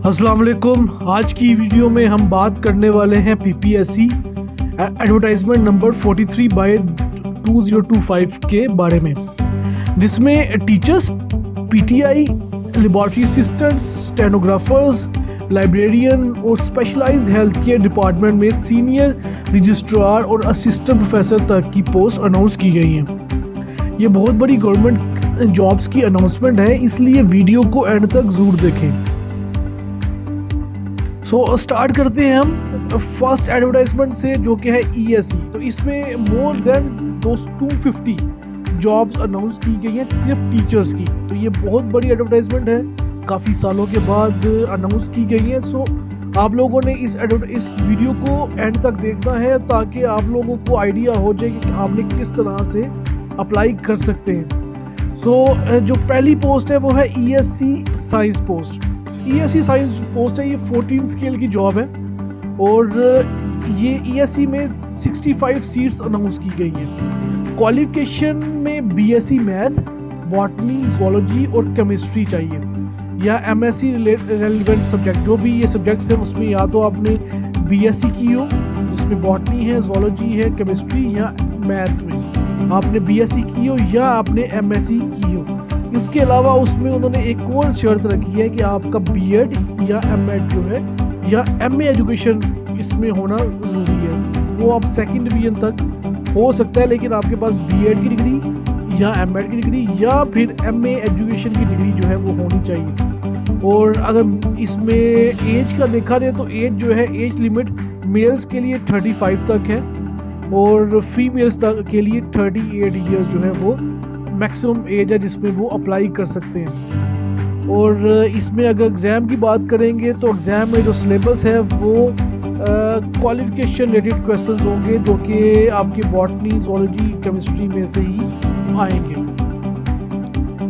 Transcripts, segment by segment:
अस्सलाम वालेकुम। आज की वीडियो में हम बात करने वाले हैं पीपीएससी एडवर्टाइजमेंट नंबर 43/2025 के बारे में, जिसमें teachers, PTI, laboratory assistants, stenographers, librarian और स्पेशलाइज्ड हेल्थ केयर डिपार्टमेंट में सीनियर रजिस्ट्रार और असिस्टेंट प्रोफेसर तक की पोस्ट अनाउंस की गई हैं। ये बहुत बड़ी गवर्नमेंट जॉब्स की अनाउंसमेंट है, इसलिए वीडियो को एंड तक ज़रूर देखें। स्टार्ट करते हैं हम फर्स्ट एडवर्टाइजमेंट से, जो कि है ईएससी। तो इसमें मोर देन 250 जॉब्स अनाउंस की गई हैं सिर्फ टीचर्स की। तो ये बहुत बड़ी एडवर्टाइजमेंट है, काफ़ी सालों के बाद अनाउंस की गई है। आप लोगों ने इस वीडियो को एंड तक देखना है ताकि आप लोगों को आइडिया हो जाए कि आपने किस तरह से अप्लाई कर सकते हैं। जो पहली पोस्ट है वो है ESC science post. ESC science post है, ये 14 स्केल की जॉब है और ये ईएससी में 65 सीट्स अनाउंस की गई हैं। क्वालिफिकेशन में बीएससी मैथ, बॉटनी, ज़ूलॉजी और केमिस्ट्री चाहिए, या एमएससी रेलेवेंट सब्जेक्ट, जो भी ये सब्जेक्ट्स हैं उसमें या तो आपने बीएससी की हो जिसमें बॉटनी है, ज़ूलॉजी है, केमिस्ट्री या मैथ्स में आपने बीएससी की हो, या आपने एमएससी की हो। इसके अलावा उसमें उन्होंने एक और शर्त रखी है कि आपका बीएड या एमएड जो है, या एमए एजुकेशन इसमें होना ज़रूरी है। वो आप सेकंड डिवीजन तक हो सकता है, लेकिन आपके पास बीएड की डिग्री या एमएड की डिग्री या फिर एमए एजुकेशन की डिग्री जो है वो होनी चाहिए। और अगर इसमें एज का देखा जाए तो एज जो है, एज लिमिट मेल्स के लिए 35 तक है और फीमेल्स तक के लिए 38 ईयर्स जो है वो मैक्सिमम एज है जिसमें वो अप्लाई कर सकते हैं। और इसमें अगर एग्ज़ाम की बात करेंगे तो एग्ज़ाम में जो सिलेबस है वो क्वालिफिकेशन रिलेटेड क्वेश्चंस होंगे, जो कि आपके बॉटनी, ज़ूलॉजी, केमिस्ट्री में से ही आएंगे।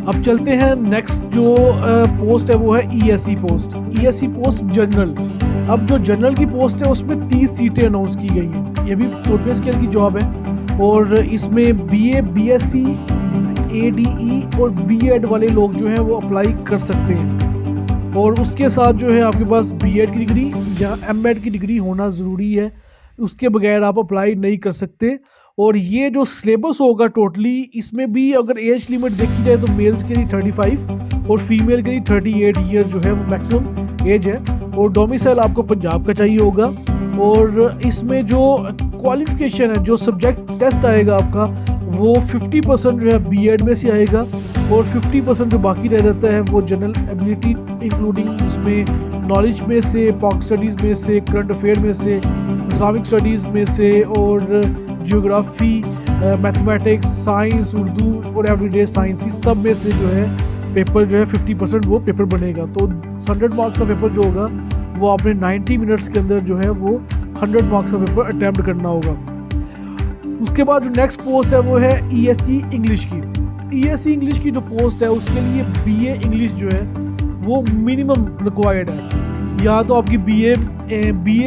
अब चलते हैं नेक्स्ट जो पोस्ट है वो है ESC post. ESC post general. अब जो जनरल की पोस्ट है उसमें 30 सीटें अनाउंस की गई हैं। ये भी 14 स्केल की जॉब है और इसमें बीए, बीएससी, एडीई और बीएड वाले लोग जो हैं वो अप्लाई कर सकते हैं। और उसके साथ जो है आपके पास बीएड की डिग्री या एमएड की डिग्री होना ज़रूरी है, उसके बगैर आप अप्लाई नहीं कर सकते। और ये जो सिलेबस होगा टोटली, इसमें भी अगर एज लिमिट देखी जाए तो मेल्स के लिए 35 और फीमेल के लिए 38 ईयर जो है वो मैक्सिमम एज है। और डोमिसाइल आपको पंजाब का चाहिए होगा। और इसमें जो क्वालिफिकेशन है, जो सब्जेक्ट टेस्ट आएगा आपका, वो 50% जो है बीएड में से आएगा और 50% जो बाकी रह जाता है वो जनरल एबिलिटी इंक्लूडिंग इसमें नॉलेज में से, पॉक स्टडीज़ में से, करंट अफेयर में से, इस्लामिक स्टडीज़ में से और जियोग्राफी, मैथमेटिक्स, साइंस, उर्दू और एवरीडे साइंस, इस सब में से जो है पेपर जो है 50% वो पेपर बनेगा। तो 100 मार्क्स का पेपर जो होगा वो आपने 90 मिनट्स के अंदर जो है वो 100 मार्क्स का पेपर अटैम्प्ट करना होगा। उसके बाद जो नेक्स्ट पोस्ट है वो है ईएससी इंग्लिश की। ईएससी इंग्लिश की जो पोस्ट है उसके लिए बीए इंग्लिश जो है वो मिनिमम रिक्वायर्ड है। या तो आपकी बीए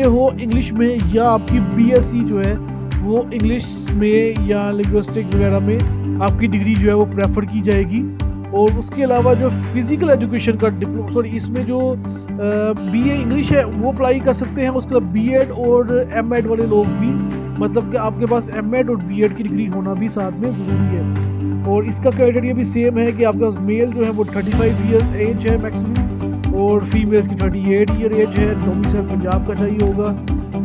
हो इंग्लिश में, या आपकी बीएससी जो है वो इंग्लिश में या लिंग्विस्टिक वगैरह में आपकी डिग्री जो है वो प्रेफर की जाएगी। और उसके अलावा जो फिज़िकल एजुकेशन का इसमें जो बीए इंग्लिश है वो अप्लाई कर सकते हैं। उसके बाद बीएड और एमएड वाले लोग भी, मतलब कि आपके पास एमएड और बीएड की डिग्री होना भी साथ में ज़रूरी है। और इसका क्राइटेरिया भी सेम है कि आपके पास मेल जो है वो 35 ईयर एज है मैक्सिमम और फीमेल्स की 38 ईयर एज है। डोमिसाइल पंजाब का चाहिए होगा।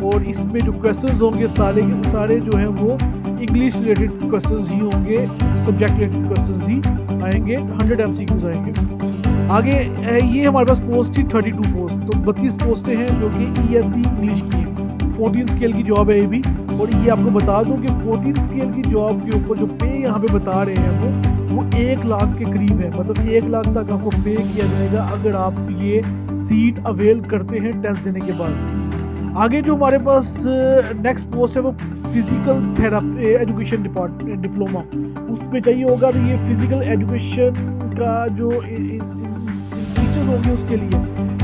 और इसमें जो क्वेश्चंस होंगे सारे के सारे जो हैं वो इंग्लिश रिलेटेड क्वेश्चंस ही होंगे, सब्जेक्ट रिलेटेड क्वेश्चंस ही आएंगे, 100 एमसीक्यूज आएंगे। आगे ये हमारे पास पोस्ट थी 32 पोस्ट। तो 32 पोस्टें हैं जो कि ईएससी इंग्लिश की है। 14 स्केल की जॉब है ये भी। और ये आपको बता दूं कि 14 स्केल की जॉब के ऊपर जो पे यहाँ पे बता रहे हैं वो 1 लाख के करीब है। मतलब 1 लाख तक आपको पे किया जाएगा अगर आप ये सीट अवेल करते हैं टेस्ट देने के बाद। आगे जो हमारे पास नेक्स्ट पोस्ट है वो फिजिकल थेरेपी एजुकेशन डिप्लोमा, उसमें चाहिए होगा। तो ये फिजिकल एजुकेशन का जो टीचर्स होंगे उसके लिए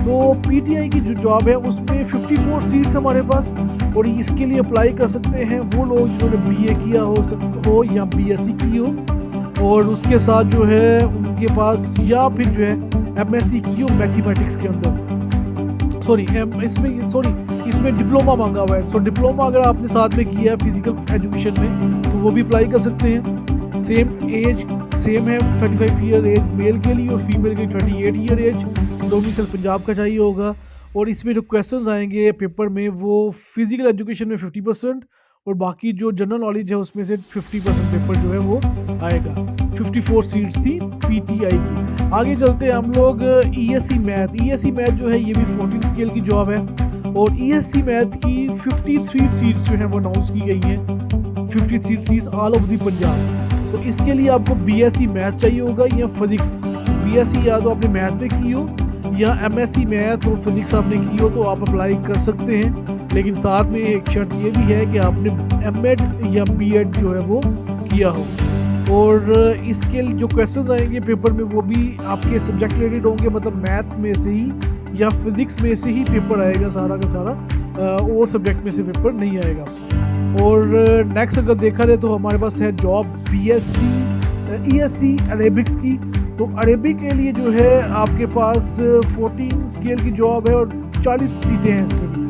तो पीटीआई की जो जॉब है उसमें 54 सीट्स हमारे पास। और इसके लिए अप्लाई कर सकते हैं वो लोग जिन्होंने बीए किया हो या बीएससी की हो, और उसके साथ जो है उनके पास या फिर जो है एमएससी की हो मैथमेटिक्स के अंदर। इसमें डिप्लोमा मांगा हुआ है। सो डिप्लोमा अगर आपने साथ में किया है फिजिकल एजुकेशन में तो वो भी अप्लाई कर सकते हैं। सेम है 35 ईयर एज मेल के लिए और फीमेल के लिए 38 ईयर एज। डोमिसाइल पंजाब का चाहिए होगा। और इसमें जो क्वेश्चंस आएंगे पेपर में वो फिजिकल एजुकेशन में 50% और बाकी जो जनरल नॉलेज है उसमें से 50% पेपर जो है वो आएगा। 54 सीट्स थी पीटीआई की। आगे चलते हैं हम लोग ईएससी मैथ जो है ये भी 14 स्केल की जॉब है और ईएससी मैथ की 53 सीट्स जो है वो अनाउंस की गई हैं। 53 seats all over the Punjab. तो इसके लिए आपको बीएससी मैथ चाहिए होगा या फिजिक्स। बीएससी या तो आपने मैथ में की हो या एमएससी मैथ और फिजिक्स आपने की हो तो आप अप्लाई कर सकते हैं। लेकिन साथ में एक शर्त ये भी है कि आपने एमएड या बीएड जो है वो किया हो। और इसके जो क्वेश्चंस आएंगे पेपर में वो भी आपके सब्जेक्ट रिलेटेड होंगे, मतलब मैथ में से ही या फिजिक्स में से ही पेपर आएगा सारा का सारा, और सब्जेक्ट में से पेपर नहीं आएगा। और नेक्स्ट अगर देखा जाए तो हमारे पास है जॉब ईएससी अरेबिक्स की। तो अरेबिक के लिए जो है आपके पास 14 स्केल की जॉब है और 40 सीटें हैं इसमें भी।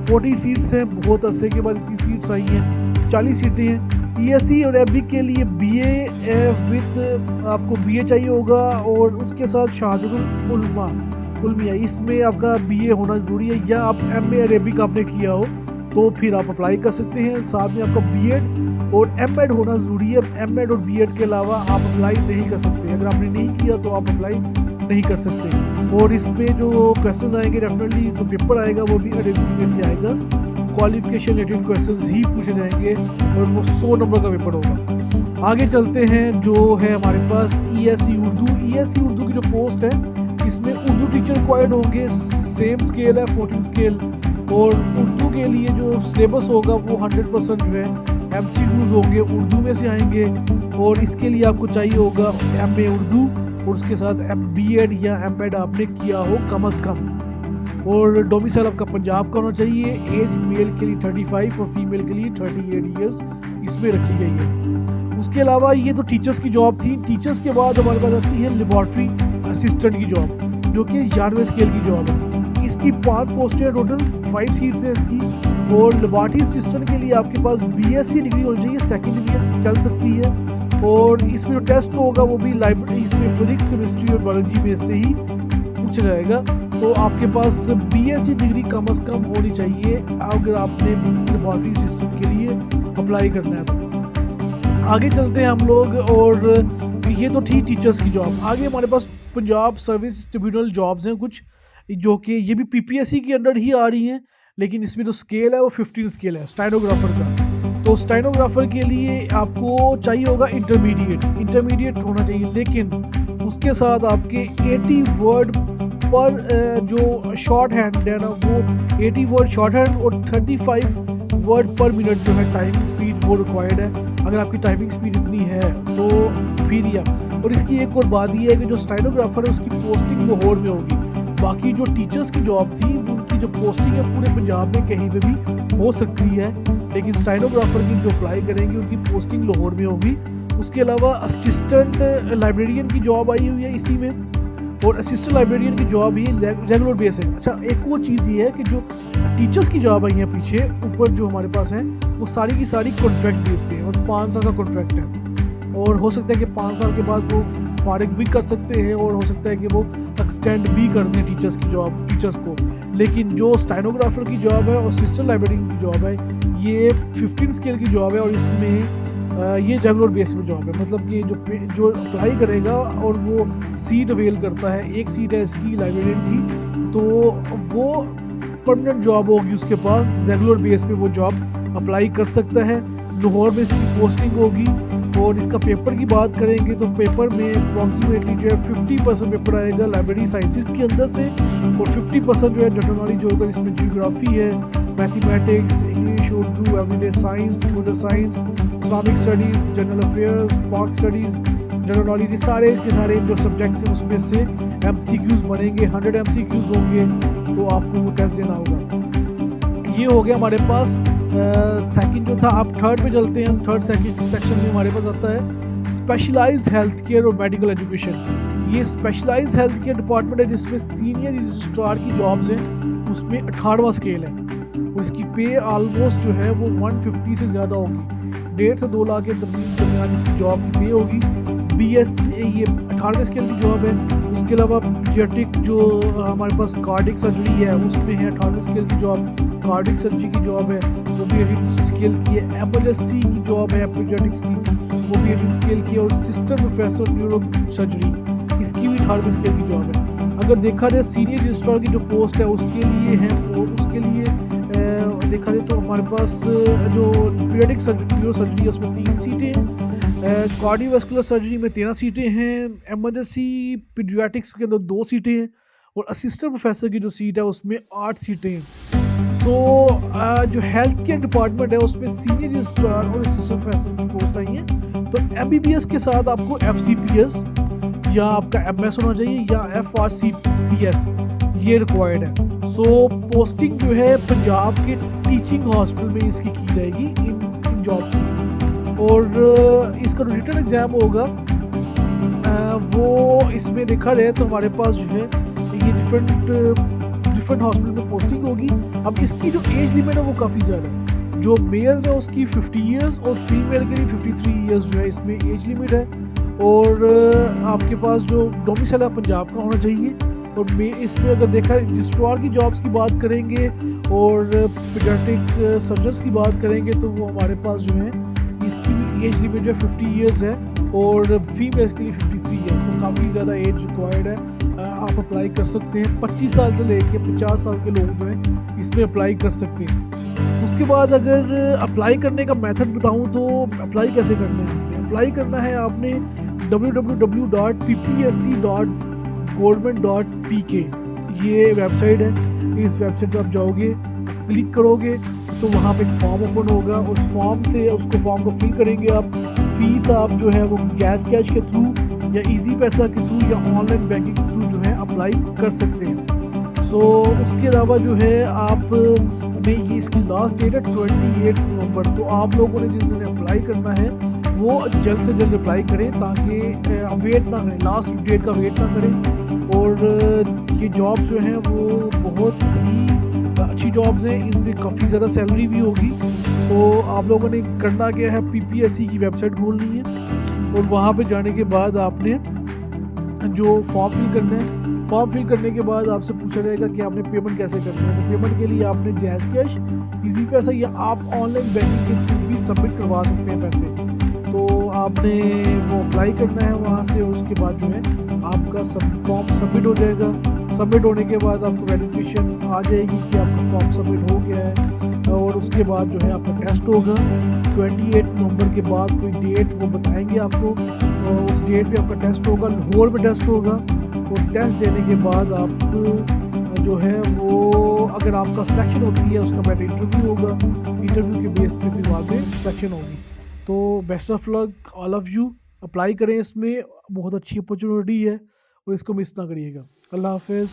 40 सीट्स हैं, बहुत अरसे के बाद इतनी सीट्स आई हैं, 40 सीटें हैं। ईएससी और अरेबिक के लिए बीए विद आपको बीए चाहिए होगा और उसके साथ शहादतुल उलमिया, इसमें आपका बीए होना ज़रूरी है या आप एमए अरेबिक आपने किया हो तो फिर आप अप्लाई कर सकते हैं। साथ में आपका बीएड और एमएड होना ज़रूरी है। एमएड और बीएड के अलावा आप अप्लाई नहीं कर सकते। अगर आपने नहीं किया तो आप अप्लाई नहीं कर सकते। और इस पे जो क्वेश्चन आएंगे डेफिनेटली जो पेपर आएगा वो भी अरेबिक में से आएगा। क्वालिफिकेशन रिलेटेड क्वेश्चंस ही पूछे जाएंगे और वो 100 नंबर का पेपर होगा। आगे चलते हैं जो है हमारे पास ईएससी उर्दू की जो पोस्ट है इसमें उर्दू टीचर रिक्वायर्ड होंगे। सेम स्केल है 14 स्केल और उर्दू के लिए जो सिलेबस होगा वो 100% जो है एमसीक्यूज होंगे, उर्दू में से आएंगे। और इसके लिए आपको चाहिए होगा एमए उर्दू और उसके साथ बीएड या एमएड आपने किया हो कम अज़ कम। और डोमिसाइल आपका पंजाब का होना चाहिए। एज मेल के लिए 35 और फीमेल के लिए 38 ईयर्स इसमें रखी गई है। उसके अलावा ये तो टीचर्स की जॉब थी। टीचर्स के बाद हमारे पास आती है लेबॉर्ट्री असिस्टेंट की जॉब जो कि 11वें स्केल की जॉब है। इसकी 5 पोस्टें हैं, टोटल 5 सीट्स हैं इसकी। और लेबॉर्ट्री असिस्टेंट के लिए आपके पास बीएससी डिग्री होनी चाहिए, सेकेंड ईयर चल सकती है। और इसमें जो टेस्ट होगा वो भी लाइब्रेरी, इसमें फिजिक्स केमिस्ट्री और बायोलॉजी में से ही पूछा जाएगा। तो आपके पास बीएससी डिग्री कम अज़ कम होनी चाहिए अगर आपने लेबॉर्ट्री असिस्टेंट के लिए अप्लाई करना है तो। आगे चलते हैं हम लोग। और ये तो थी टीचर्स की जॉब। आगे हमारे पास पंजाब सर्विस ट्रिब्यूनल जॉब्स हैं कुछ, जो कि ये भी पीपीएससी के अंडर ही आ रही हैं, लेकिन इसमें जो स्केल है वो 15 स्केल है स्टेनोग्राफर का। तो स्टेनोग्राफर के लिए आपको चाहिए होगा इंटरमीडिएट होना चाहिए, लेकिन उसके साथ आपके 80 वर्ड पर जो शॉर्ट हैंड है ना वो 80 वर्ड शॉर्ट हैंड और 35 वर्ड पर मिनट जो है टाइपिंग स्पीड वो रिक्वायर्ड है। अगर आपकी टाइपिंग स्पीड इतनी है तो फिर ही आप। और इसकी एक और बात ये है कि जो स्टेनोग्राफर है उसकी पोस्टिंग लाहौर में होगी। बाकी जो टीचर्स की जॉब थी उनकी जो पोस्टिंग है पूरे पंजाब में कहीं पे भी हो सकती है, लेकिन स्टेनोग्राफर की जो अप्लाई करेंगे उनकी पोस्टिंग लाहौर में होगी। उसके अलावा असिस्टेंट लाइब्रेरियन की जॉब आई हुई है इसी में, और असिस्टेंट लाइब्रेरियन की जॉब ही रेगुलर बेस है। अच्छा, एक वो चीज़ ये है कि जो टीचर्स की जॉब आई है पीछे ऊपर जो हमारे पास है वो सारी की सारी कॉन्ट्रैक्ट बेस पे है और 5 साल का कॉन्ट्रैक्ट है। और हो सकता है कि 5 साल के बाद वो फारिग भी कर सकते हैं और हो सकता है कि वो एक्सटेंड भी कर दें टीचर्स को। लेकिन जो स्टेनोग्राफर की जॉब है और असिस्टेंट लाइब्रेरियन की जॉब है ये 15 स्केल की जॉब है और इसमें ये रेगुलर बेस में जॉब है। मतलब कि जो अप्लाई करेगा और वो सीट अवेल करता है, एक सीट है इसकी लाइब्रेरियन की, तो वो परमानेंट जॉब होगी उसके पास, रेगुलर बेस पे वो जॉब अप्लाई कर सकता है। लाहौर में इसकी पोस्टिंग होगी। और इसका पेपर की बात करेंगे तो पेपर में अप्रॉक्सीमेटली जो है 50% पेपर आएगा लाइब्रेरी साइंसेस के अंदर से और 50% जो है जनरल नॉलेज होगा, जिसमें जियोग्राफी है, mathematics, English, Urdu, everyday science, computer science, Islamic studies, general affairs, पाक स्टडीज़, जनरल नॉलेज, ये सारे के सारे जो सब्जेक्ट्स हैं उसमें से MCQs बनेंगे। 100 MCQs होंगे तो आपको वो टेस्ट देना होगा। ये हो गया हमारे पास सेकंड जो था। आप थर्ड पे चलते हैं। थर्ड सेक्शन में हमारे पास आता है स्पेशलाइज्ड हेल्थ केयर और मेडिकल एजुकेशन। ये स्पेशलाइज हेल्थ केयर डिपार्टमेंट है जिसमें सीनियर रजिस्ट्रार की जॉब्स हैं, उसमें 18वां स्केल है और इसकी पे ऑलमोस्ट जो है वो 150 से ज़्यादा होगी। 1.5 से 2 लाख के दरमियान इसकी जॉब की पे होगी। BSc ये 18वें स्केल की जॉब है। उसके अलावा पीडियाट्रिक जो हमारे पास कार्डिक सर्जरी है उसमें है 18वें स्केल की जॉब। कार्डिक सर्जरी की जॉब है वो भी 18 स्केल की है। MLSC की जॉब है पीडियाट्रिक्स की, वो भी 18 स्केल की है। और असिस्टेंट प्रोफेसर न्यूरो सर्जरी इसकी भी 18वें स्केल की जॉब है। अगर देखा जाए सीनियर रजिस्ट्रार की जो पोस्ट है उसके लिए है, और उसके लिए देखा जाए तो हमारे पास जो पीडियाट्रिक न्यूरो सर्जरी है उसमें 3 सीटें हैं। कार्डियोवैस्कुलर सर्जरी में 13 सीटें हैं। एमरजेंसी पीडियाट्रिक्स के अंदर 2 सीटें हैं और असिस्टेंट प्रोफेसर की जो सीट है उसमें 8 सीटें हैं। जो हेल्थ केयर डिपार्टमेंट है उसमें सीनियर रजिस्ट्रार और असिस्टेंट प्रोफेसर की पोस्ट आई है। तो MBBS के साथ आपको FCPS या आपका MS होना चाहिए या FRCCS ये रिक्वायर्ड है। पोस्टिंग जो है पंजाब के टीचिंग हॉस्पिटल में इसकी की जाएगी इन जॉब्स की। और इसका जो रिटन एग्ज़ाम होगा वो इसमें देखा जाए तो हमारे पास जो है ये डिफरेंट हॉस्पिटल में पोस्टिंग होगी। अब इसकी जो एज लिमिट है वो काफ़ी ज़्यादा है। जो मेल्स है उसकी 50 ईयर्स और फीमेल के लिए 53 ईयर्स जो है इसमें एज लिमिट है। और आपके पास जो डोमिसाइल है पंजाब का होना चाहिए। और इसमें अगर देखा रजिस्ट्रार की जॉब्स की बात करेंगे और पीडियाट्रिक सर्जन्स की बात करेंगे तो वो हमारे पास जो है इसकी भी एज लिमिट जो 50 ईयर्स है और फीमेल्स के लिए 53 ईयर्स, तो काफ़ी ज़्यादा एज रिक्वायर्ड है। आप अप्लाई कर सकते हैं। 25 साल से लेकर 50 साल के लोग जो हैं इसमें अप्लाई कर सकते हैं। उसके बाद अगर अप्लाई करने का मेथड बताऊं तो अप्लाई कैसे करना है। अप्लाई करना है आपने www.ppsc.government.pk ये वेबसाइट है। इस वेबसाइट पर आप जाओगे, क्लिक करोगे तो वहाँ पे एक फॉर्म ओपन होगा। उस फॉर्म को फिल करेंगे आप। फीस आप जो है वो गैस कैश के थ्रू या इजी पैसा के थ्रू या ऑनलाइन बैंकिंग के थ्रू जो है अप्लाई कर सकते हैं। उसके अलावा जो है आप ये इसकी लास्ट डेट है 28 नवंबर। तो आप लोगों ने जिन्होंने अप्लाई करना है वो जल्द से जल्द अप्लाई करें ताकि वेट ना करें, लास्ट डेट का वेट ना करें। और ये जॉब्स जो हैं वो बहुत ही अच्छी जॉब्स हैं, इनमें काफ़ी ज़्यादा सैलरी भी होगी। तो आप लोगों ने करना क्या है, PPSC की वेबसाइट खोलनी है और वहाँ पे जाने के बाद आपने जो फॉर्म फिल करना है। फॉर्म फिल करने के बाद आपसे पूछा जाएगा कि आपने पेमेंट कैसे करनी है। तो पेमेंट के लिए आपने जैज़ कैश, इजी पैसा या आप ऑनलाइन बैंकिंग के थ्रू भी सबमिट करवा सकते हैं पैसे। तो आपने वो अप्लाई करना है वहाँ से। उसके बाद जो है आपका फॉर्म सबमिट हो जाएगा। सबमिट होने के बाद आपको वेरिफिकेशन आ जाएगी कि आपका फॉर्म सबमिट हो गया है। और उसके बाद जो है आपका टेस्ट होगा 28 नवंबर के बाद। कोई डेट वो बताएंगे आपको, और उस डेट पे आपका टेस्ट होगा। लाहौर में टेस्ट होगा और टेस्ट देने के बाद आप जो है वो अगर आपका सिलेक्शन होती है उसका बाद इंटरव्यू होगा। इंटरव्यू के बेस पे फिर वहाँ पे सिलेक्शन होगी। तो best of luck all of you. Apply करें, इसमें बहुत अच्छी अपॉर्चुनिटी है और इसको मिस ना करिएगा। अल्लाह हाफिज़।